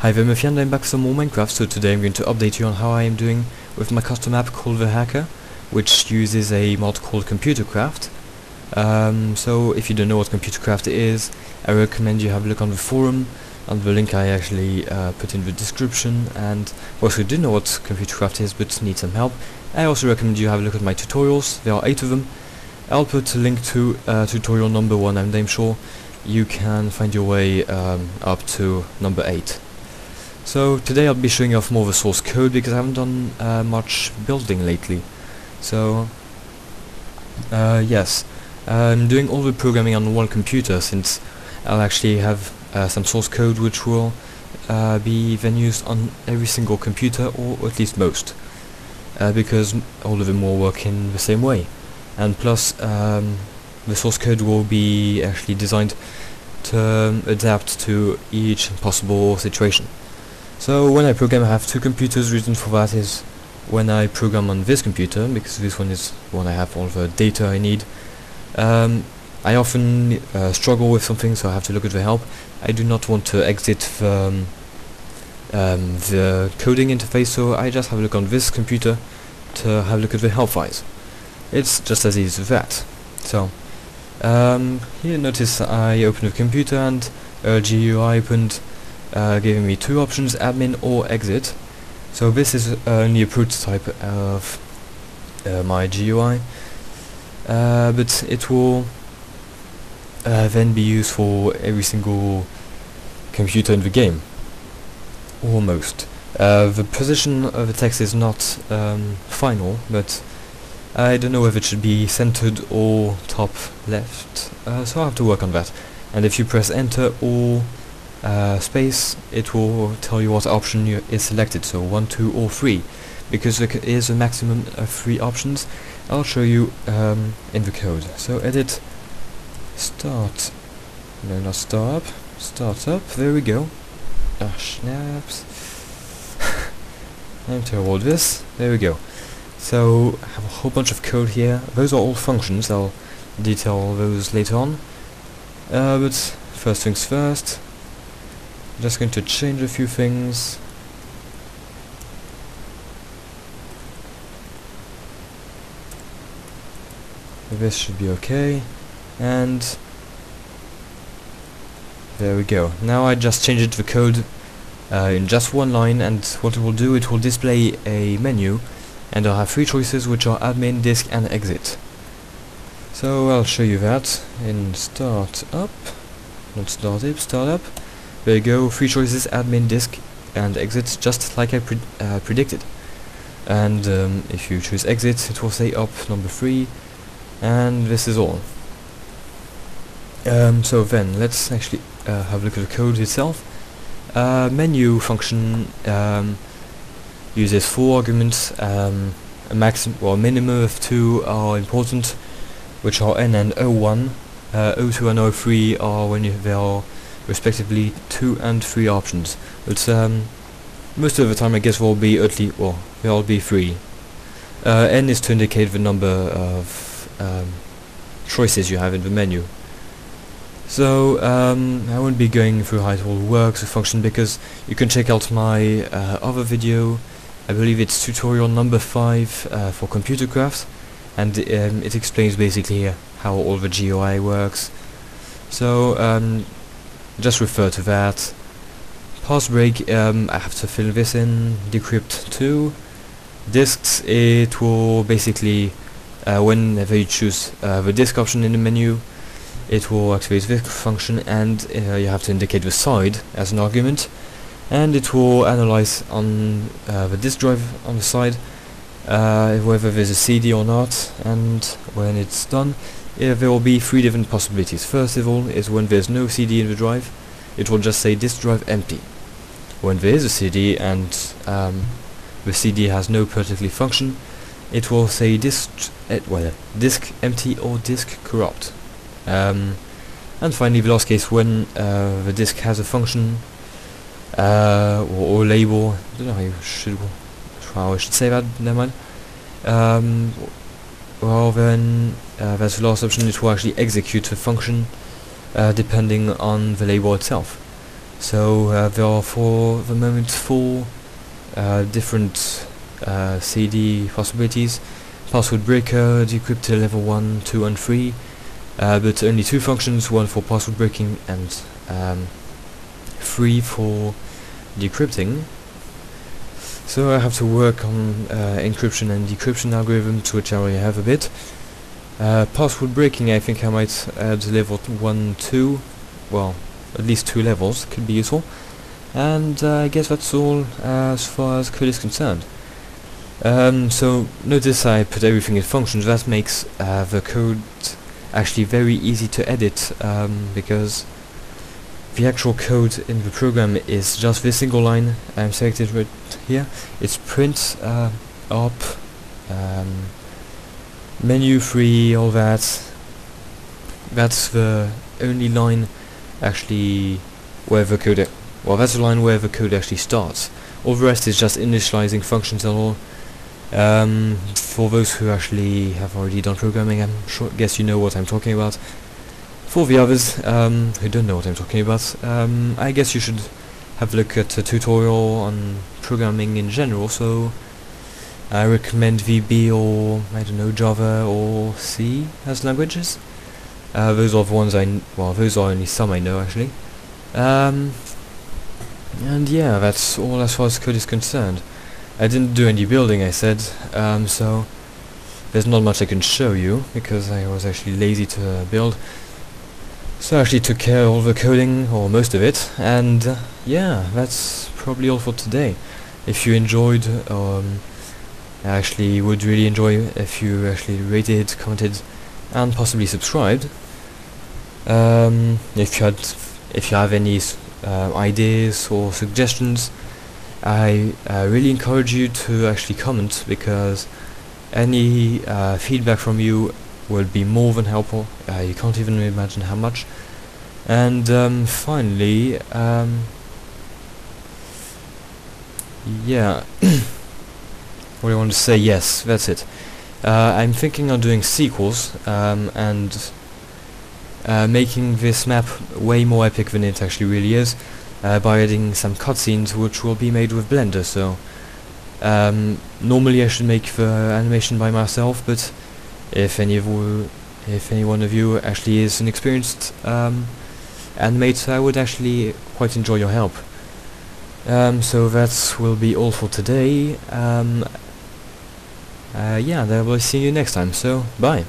Hi there, Imef, and I'm back with some more Minecraft. So today I'm going to update you on how I am doing with my custom app called The Hacker, which uses a mod called Computercraft. So if you don't know what Computercraft is, I recommend you have a look on the forum, on the link I actually put in the description. And for those who do know what Computercraft is but need some help, I also recommend you have a look at my tutorials. There are 8 of them. I'll put a link to tutorial number 1, and I'm sure you can find your way up to number 8. So today I'll be showing off more of the source code because I haven't done much building lately. So yes, I'm doing all the programming on one computer, since I'll actually have some source code which will be then used on every single computer, or at least most, because all of them will work in the same way. And plus the source code will be actually designed to adapt to each possible situation. So when I program, I have 2 computers. Reason for that is when I program on this computer, because this one is when I have all the data I need, I often struggle with something, so I have to look at the help. I do not want to exit the coding interface, so I just have a look on this computer to have a look at the help files. It's just as easy as that. So here, notice I opened the computer and GUI opened, giving me 2 options, admin or exit. So this is only a prototype of my GUI, but it will then be used for every single computer in the game, almost. The position of the text is not final, but I don't know whether it should be centered or top left, so I'll have to work on that. And if you press enter or space, it will tell you what option is selected, so 1, 2 or 3, because there is a maximum of 3 options. I'll show you in the code. So edit, start, no, not start up, there we go. Ah, snaps. I'm terrible at this. There we go. So I have a whole bunch of code here. Those are all functions. I'll detail those later on. But first things first, I'm just going to change a few things. This should be okay, and there we go. Now I just changed the code in just one line, and what it will do, it will display a menu, and I'll have 3 choices, which are admin, disk and exit. So I'll show you that in start up, not startup, startup. There you go, 3 choices, admin, disk and exit, just like I predicted. And if you choose exit, it will say up number 3, and this is all. So then let's actually have a look at the code itself. Menu function uses 4 arguments. A minimum of 2 are important, which are N and O1. O2 and O3 are when there are respectively 2 and 3 options. But most of the time I guess there will be at least, well, there will be 3. N is to indicate the number of choices you have in the menu. So I won't be going through how it all works, the function, because you can check out my other video. I believe it's tutorial number 5 for Computercraft, and it explains basically how all the GUI works. So just refer to that. Pass break, I have to fill this in. Decrypt 2. Disks, it will basically, whenever you choose the disk option in the menu, it will activate this function, and you have to indicate the side as an argument, and it will analyze on the disk drive on the side whether there's a CD or not. And when it's done, there will be 3 different possibilities. First of all is when there's no CD in the drive, it will just say disk drive empty. When there is a CD and the CD has no particular function, it will say disk empty or disk corrupt. And finally, the last case, when the disk has a function or label. I don't know how I should say that. Never mind. Well, then that's the last option. It will actually execute the function depending on the label itself. So there are for the moment 4 different CD possibilities: password breaker, decryptor level 1, 2 and 3, but only 2 functions, one for password breaking and 3 for decrypting. So I have to work on encryption and decryption algorithms, which I already have a bit. Password breaking, I think I might add level 1, 2, well, at least 2 levels, could be useful. And I guess that's all as far as code is concerned. So notice I put everything in functions. That makes the code actually very easy to edit, because the actual code in the program is just this single line I'm selected right here. It's print, up, menu free, all that. That's the only line actually where the code, well, that's the line where the code actually starts. All the rest is just initializing functions and all. For those who actually have already done programming, guess you know what I'm talking about. For the others who don't know what I'm talking about, I guess you should have a look at a tutorial on programming in general. So I recommend VB or, I don't know, Java or C as languages. Those are the ones well, those are only some I know actually. And yeah, that's all as far as code is concerned. I didn't do any building, I said, so there's not much I can show you because I was actually lazy to build. So I actually took care of all the coding, or most of it, and yeah, that's probably all for today. If you enjoyed, I actually would really enjoy if you actually rated, commented, and possibly subscribed. If you have any ideas or suggestions, I really encourage you to actually comment, because any feedback from you will be more than helpful. You can't even imagine how much. And finally, yeah, what do I want to say? Yes, that's it. I'm thinking of doing sequels and making this map way more epic than it actually really is, by adding some cutscenes which will be made with Blender. So normally I should make the animation by myself, but if any one of you actually is an experienced animator, I would actually quite enjoy your help. So that will be all for today. Yeah, I will see you next time, so bye.